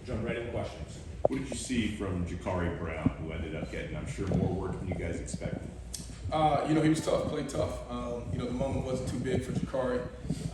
Jump right in questions. What did you see from Jakari Brown, who ended up getting, I'm sure, more work than you guys expected? He was tough, played tough. The moment wasn't too big for Jakari.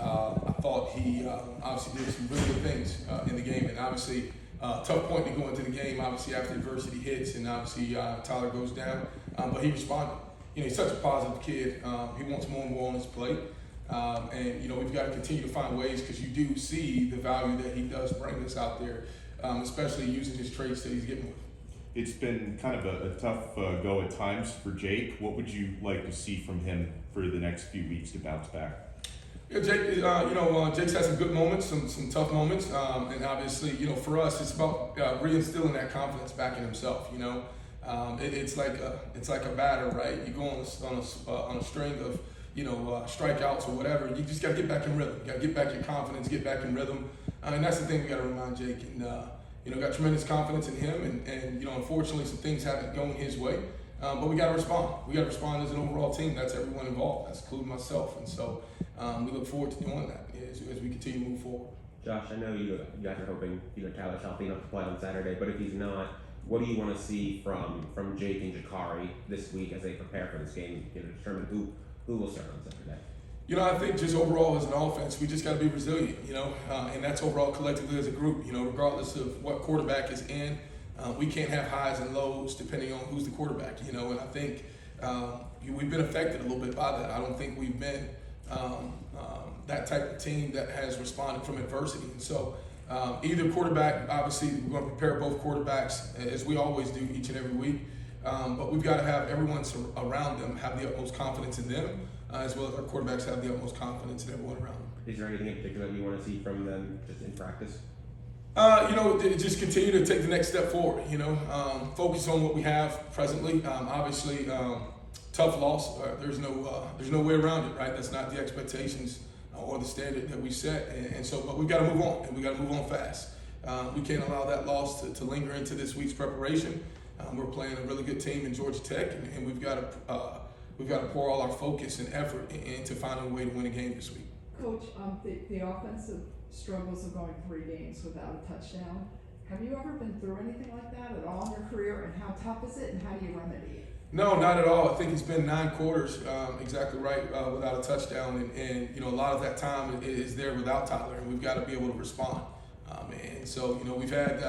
I thought he obviously did some really good things in the game, and obviously tough point to go into the game, obviously after adversity hits, and obviously Tyler goes down, but he responded. He's such a positive kid. He wants more and more on his plate. We've got to continue to find ways, because you do see the value that he does bring us out there, especially using his traits that he's getting with. It's been kind of a tough go at times for Jake. What would you like to see from him for the next few weeks to bounce back? Yeah, Jake. Jake's had some good moments, some tough moments, and obviously, for us, it's about reinstilling that confidence back in himself. It's like a batter, right? You go on a string of strikeouts or whatever. You just got to get back in rhythm. You got to get back your confidence, get back in rhythm, and that's the thing we got to remind Jake. And got tremendous confidence in him, and unfortunately, some things haven't gone his way. But we got to respond. We got to respond as an overall team. That's everyone involved. That's including myself. And so we look forward to doing that as we continue to move forward. Josh, I know you guys are hoping Tyler's healthy enough to play on Saturday, but if he's not, what do you want to see from Jake and Jakari this week as they prepare for this game? To determine who will start on Saturday. I think just overall as an offense, we just got to be resilient, and that's overall collectively as a group, regardless of what quarterback is in. We can't have highs and lows depending on who's the quarterback, and I think we've been affected a little bit by that. I don't think we've been that type of team that has responded from adversity. And so either quarterback, obviously we're going to prepare both quarterbacks as we always do each and every week, but we've got to have everyone around them have the utmost confidence in them, as well as our quarterbacks have the utmost confidence in everyone around them. Is there anything in particular that you want to see from them just in practice? Just continue to take the next step forward, focus on what we have presently. Obviously, tough loss. There's no way around it, right? That's not the expectations or the standard that we set. But we've got to move on, and we got to move on fast. We can't allow that loss to linger into this week's preparation. We're playing a really good team in Georgia Tech, and we've got to pour all our focus and effort into finding a way to win a game this week. Coach, the offensive struggles of going 3 games without a touchdown. Have you ever been through anything like that at all in your career, and how tough is it, and how do you remedy it? No, not at all. I think it's been 9 quarters, exactly right, without a touchdown, and a lot of that time is there without Tyler, and we've got to be able to respond. And so we've had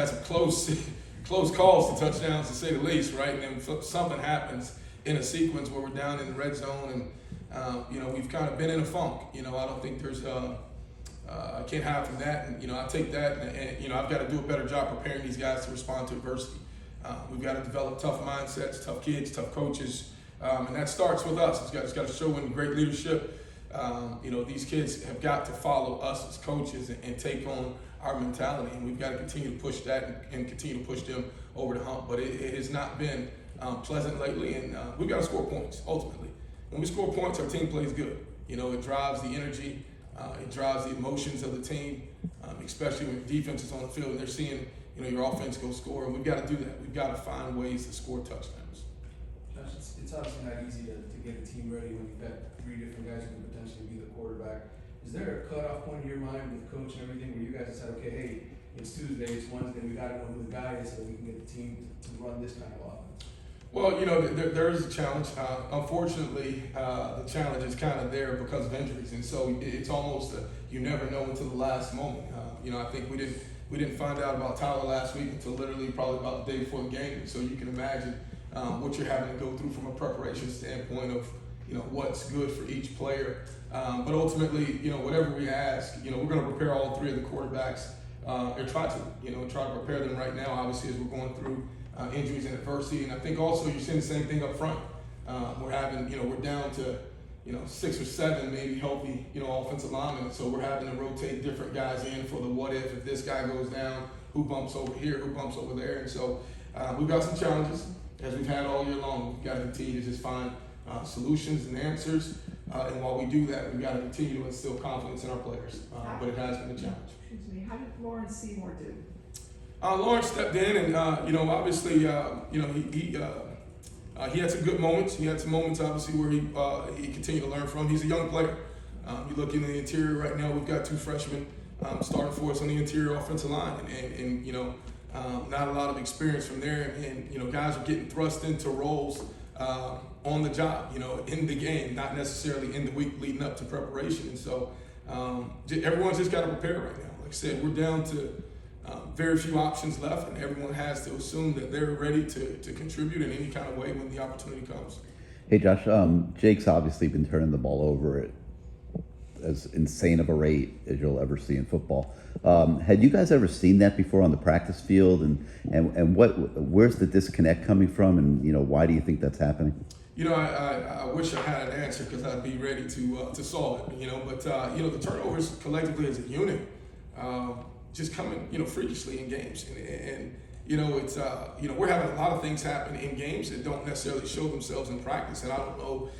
some close calls to touchdowns, to say the least, right? And then something happens in a sequence where we're down in the red zone, and we've kind of been in a funk. I don't think there's I can't hide from that, and I take that, and I've got to do a better job preparing these guys to respond to adversity. We've got to develop tough mindsets, tough kids, tough coaches, and that starts with us. It's got to show in great leadership. These kids have got to follow us as coaches and take on our mentality, and we've got to continue to push that and continue to push them over the hump. But it has not been pleasant lately, and we've got to score points. Ultimately, when we score points, our team plays good. It drives the energy. It drives the emotions of the team, especially when defense is on the field and they're seeing, your offense go score. And we've got to do that. We've got to find ways to score touchdowns. Josh, it's obviously not easy to get a team ready when you've got 3 different guys who could potentially be the quarterback. Is there a cutoff point in your mind with coach and everything where you guys decide, okay, hey, it's Tuesday, it's Wednesday, we got to know who the guy is so we can get the team to run this kind of offense? Well, there is a challenge. Unfortunately, the challenge is kind of there because of injuries, and so it's almost you never know until the last moment. I think we didn't find out about Tyler last week until literally probably about the day before the game. So you can imagine what you're having to go through from a preparation standpoint of what's good for each player. But ultimately, whatever we ask, we're going to prepare all 3 of the quarterbacks or try to prepare them right now. Obviously, as we're going through injuries and adversity, and I think also you're seeing the same thing up front. We're down to 6 or 7 maybe healthy offensive linemen, so we're having to rotate different guys in for the what if this guy goes down, who bumps over here, who bumps over there, and so we've got some challenges as we've had all year long. We've got to continue to just find solutions and answers, and while we do that, we've got to continue to instill confidence in our players. But it has been a challenge. Excuse me. How did Lawrence Seymour do? Lawrence stepped in, and obviously, he had some good moments. He had some moments, obviously, where he continued to learn from. He's a young player. You look in the interior right now. We've got 2 freshmen starting for us on the interior offensive line, and you know, not a lot of experience from there, and you know, guys are getting thrust into roles on the job, you know, in the game, not necessarily in the week leading up to preparation, and so everyone's just got to prepare right now. Like I said, we're down to very few options left, and everyone has to assume that they're ready to contribute in any kind of way when the opportunity comes. Hey Josh, Jake's obviously been turning the ball over at as insane of a rate as you'll ever see in football. Had you guys ever seen that before on the practice field, and where's the disconnect coming from, and you know, why do you think that's happening? You know, I wish I had an answer because I'd be ready to solve it. You know, but you know, the turnovers collectively as a unit just coming, you know, freakishly in games, and you know, it's you know, we're having a lot of things happen in games that don't necessarily show themselves in practice, and I don't know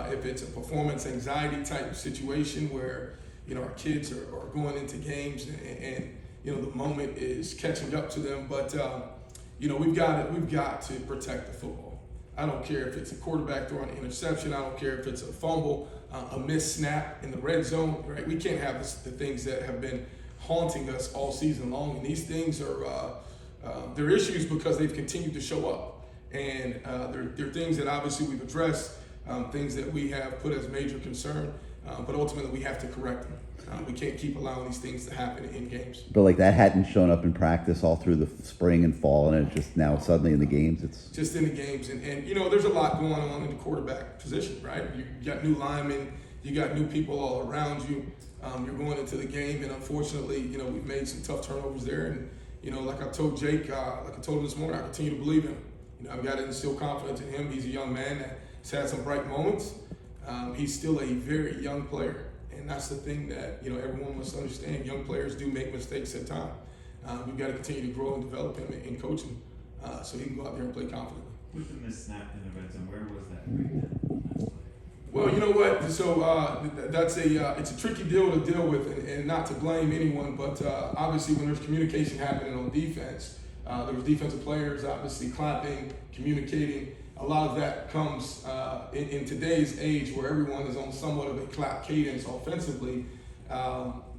if it's a performance anxiety type situation where, you know, our kids are going into games and you know, the moment is catching up to them, but you know, we've got to protect the football. I don't care if it's a quarterback throwing an interception. I don't care if it's a fumble, a missed snap in the red zone. Right? We can't have the things that have been haunting us all season long. And these things are they're issues because they've continued to show up. And they're things that obviously we've addressed, things that we have put as major concern. But ultimately we have to correct them. We can't keep allowing these things to happen in games. But like that hadn't shown up in practice all through the spring and fall, and it's just now suddenly in the games. It's just in the games, and you know, there's a lot going on in the quarterback position, right? You got new linemen, you got new people all around you. You're going into the game, and unfortunately, you know, we've made some tough turnovers there. And you know, like I told Jake, like I told him this morning, I continue to believe in him. You know, I've got to instill confidence in him. He's a young man that's had some bright moments. He's still a very young player. And that's the thing that, you know, everyone must understand. Young players do make mistakes at times. We've got to continue to grow and develop him and coach him so he can go out there and play confidently. With the missed snap in the red zone, where was that breakdown? Well, you know what? So that's it's a tricky deal to deal with, and not to blame anyone, but obviously when there's communication happening on defense, there was defensive players obviously clapping, communicating. A lot of that comes in today's age where everyone is on somewhat of a clap cadence offensively.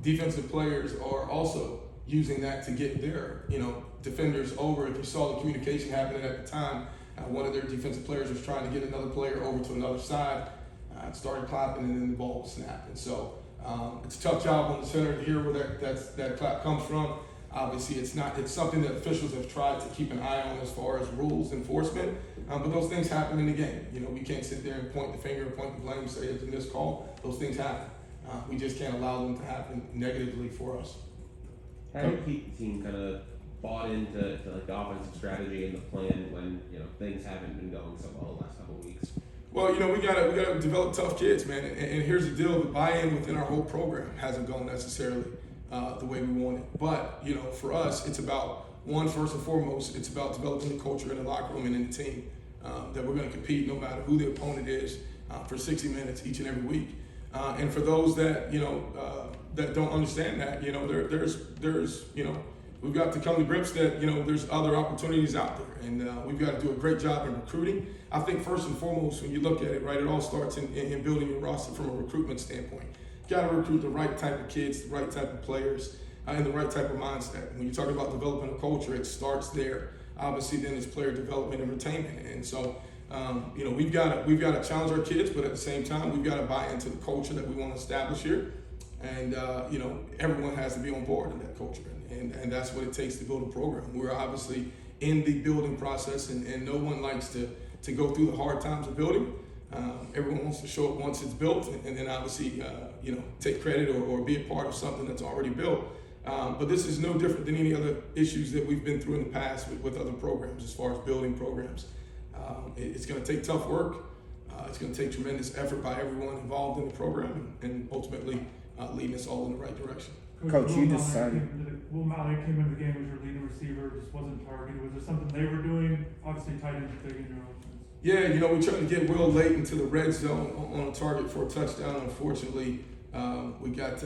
Defensive players are also using that to get their, you know, defenders over. If you saw the communication happening at the time, one of their defensive players was trying to get another player over to another side, started clapping, and then the ball was snapped. And so it's a tough job on the center to hear where that clap comes from. Obviously, it's something that officials have tried to keep an eye on as far as rules enforcement, but those things happen in the game. You know, we can't sit there and point the finger and point the blame and say it's a missed call. Those things happen. We just can't allow them to happen negatively for us. How do you keep the team kind of bought into like the offensive strategy and the plan when, you know, things haven't been going so well the last couple of weeks? Well, you know, we gotta develop tough kids, man. And here's the deal: the buy-in within our whole program hasn't gone necessarily the way we want it. But you know, for us, it's about first and foremost, it's about developing the culture in the locker room and in the team that we're going to compete no matter who the opponent is for 60 minutes each and every week. And for those that that don't understand that, you know, there's you know, we've got to come to grips that, you know, there's other opportunities out there, and we've got to do a great job in recruiting. I think first and foremost, when you look at it, right, it all starts in building your roster from a recruitment standpoint. You got to recruit the right type of kids, the right type of players, and the right type of mindset. When you talk about developing a culture, it starts there. Obviously, then it's player development and retainment. And so, you know, we've got to challenge our kids, but at the same time, we've got to buy into the culture that we want to establish here. And you know, everyone has to be on board in that culture, and that's what it takes to build a program. We're obviously in the building process, and no one likes to go through the hard times of building. Everyone wants to show up once it's built, and then obviously, you know, take credit or be a part of something that's already built. But this is no different than any other issues that we've been through in the past with other programs as far as building programs. It's going to take tough work. It's going to take tremendous effort by everyone involved in the program, and ultimately leading us all in the right direction. Coach, you decided. Will Malley came into the game as your leading receiver, just wasn't targeted. Was there something they were doing? Obviously, tight ends are big in your offense. Yeah, you know, we tried to get Will late into the red zone on a target for a touchdown. Unfortunately, we got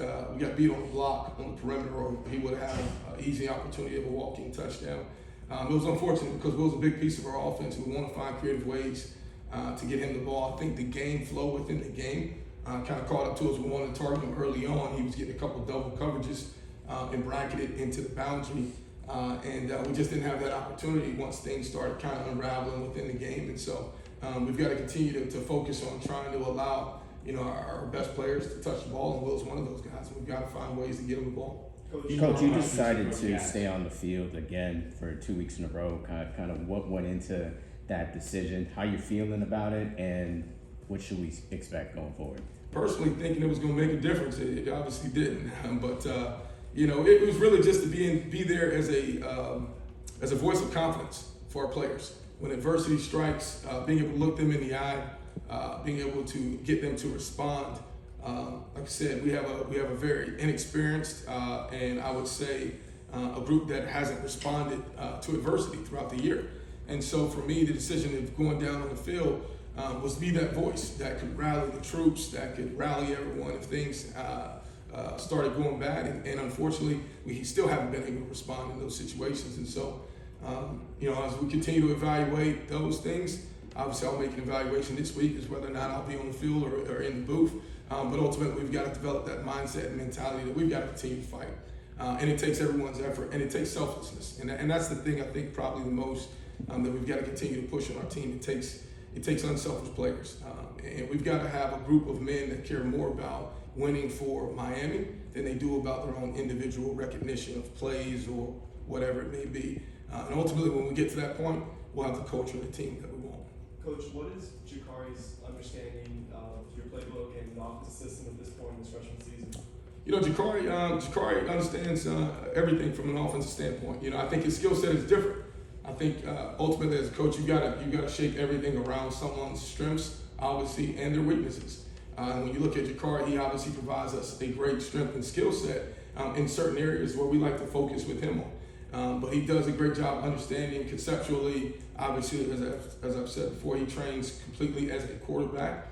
beat on the block on the perimeter, or he would have had an easy opportunity of a walking touchdown. It was unfortunate because Will's a big piece of our offense. We want to find creative ways to get him the ball. I think the game flow within the game kind of caught up to us. We wanted to target him early on. He was getting a couple double coverages and bracket it into the boundary. And we just didn't have that opportunity once things started kind of unraveling within the game. And so we've got to continue to focus on trying to allow, our best players to touch the ball, and Will's one of those guys. And we've got to find ways to get him the ball. Coach, you decided to stay on the field again for 2 weeks in a row. Kind of what went into that decision, how you're feeling about it, and what should we expect going forward? Personally, thinking it was going to make a difference, it obviously didn't. But it was really just to be there as a voice of confidence for our players. When adversity strikes, being able to look them in the eye, being able to get them to respond. Like I said, we have a very inexperienced and I would say a group that hasn't responded to adversity throughout the year. And so for me, the decision of going down on the field was to be that voice that could rally the troops, that could rally everyone if things started going bad. And unfortunately, we still haven't been able to respond in those situations. And so, as we continue to evaluate those things, obviously I'll make an evaluation this week as whether or not I'll be on the field or in the booth. But ultimately, we've got to develop that mindset and mentality that we've got to continue to fight. And it takes everyone's effort, and it takes selflessness. And that's the thing I think probably the most that we've got to continue to push on our team. It takes unselfish players. And we've got to have a group of men that care more about winning for Miami than they do about their own individual recognition of plays or whatever it may be. And ultimately, when we get to that point, we'll have the culture and the team that we want. Coach, what is Jakari's understanding of your playbook and the offensive system at this point in this freshman season? Jakari understands everything from an offensive standpoint. I think his skill set is different. I think ultimately as a coach, you gotta shape everything around someone's strengths, obviously, and their weaknesses. When you look at Jakari, he obviously provides us a great strength and skill set in certain areas where we like to focus with him on. But he does a great job understanding conceptually. Obviously, as I've said before, he trains completely as a quarterback,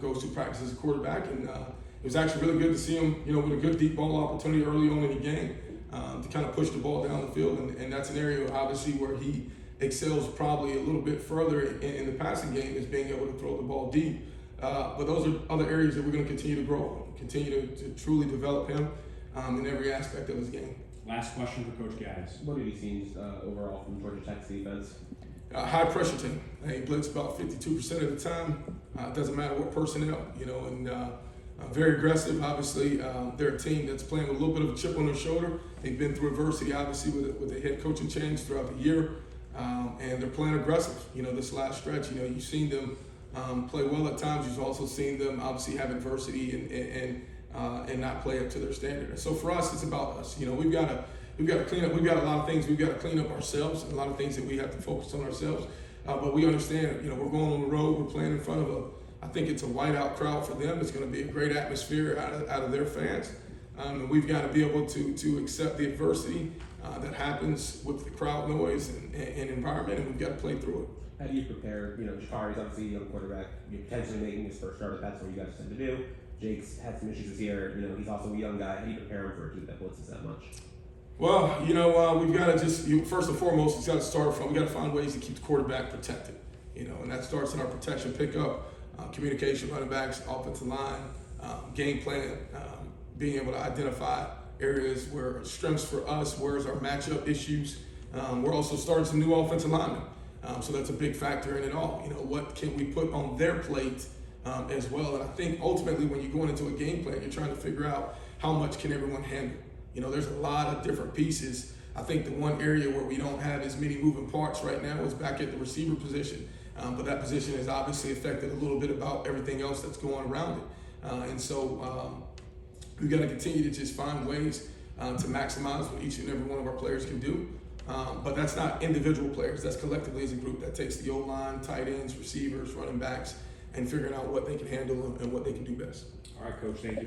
goes to practice as a quarterback, and it was actually really good to see him, with a good deep ball opportunity early on in the game to kind of push the ball down the field, and that's an area obviously where he excels probably a little bit further in the passing game is being able to throw the ball deep. But those are other areas that we're going to continue to grow, continue to truly develop him in every aspect of his game. Last question for Coach Gattis. What have you seen overall from Georgia Tech's defense? High pressure team. They blitz about 52% of the time. It doesn't matter what personnel, and very aggressive. Obviously, they're a team that's playing with a little bit of a chip on their shoulder. They've been through adversity, obviously, with a head coaching change throughout the year, and they're playing aggressive. This last stretch, you've seen them play well at times. You've also seen them obviously have adversity and not play up to their standard. And so for us, it's about us. We've got to clean up. We've got a lot of things we've got to clean up ourselves, and a lot of things that we have to focus on ourselves. But we understand, we're going on the road. We're playing in front of I think it's a whiteout crowd for them. It's going to be a great atmosphere out of their fans. And we've got to be able to accept the adversity that happens with the crowd noise and environment, and we've got to play through it. How do you prepare? Jakari's obviously a young quarterback. You're potentially making his first start if that's what you guys tend to do. Jake's had some issues this year. He's also a young guy. How do you prepare him for a team that blitzes that much? Well, we've got to just first and foremost, it's got to start from we got to find ways to keep the quarterback protected. And that starts in our protection pickup, communication, running backs, offensive line, game plan, being able to identify areas where strengths for us, where's our matchup issues. We're also starting some new offensive linemen, so that's a big factor in it all. What can we put on their plate as well? And I think ultimately when you're going into a game plan, you're trying to figure out how much can everyone handle. There's a lot of different pieces. I think the one area where we don't have as many moving parts right now is back at the receiver position. But that position is obviously affected a little bit about everything else that's going around it. And so we've got to continue to just find ways to maximize what each and every one of our players can do. But that's not individual players. That's collectively as a group that takes the O-line, tight ends, receivers, running backs, and figuring out what they can handle and what they can do best. All right, Coach, thank you.